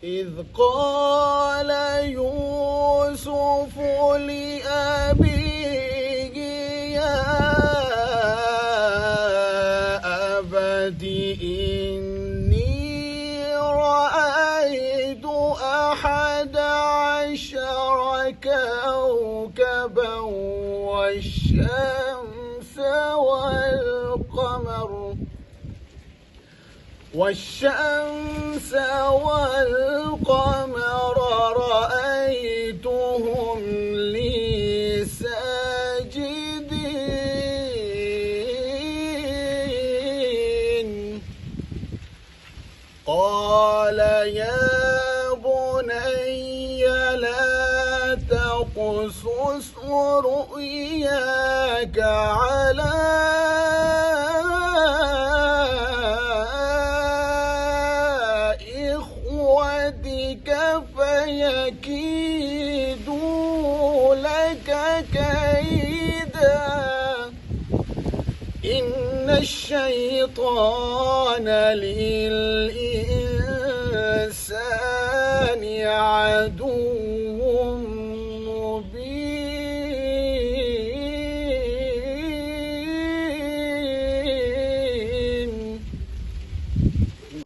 إذ قال يوسف لأبيه يا أبت إني رأيت 11 كوكبا والشمس والقمر رأيتهم لي ساجدين قال يا بني لا تقصص رؤياك على فيكيدوا لك كيدا إن الشيطان للإنسان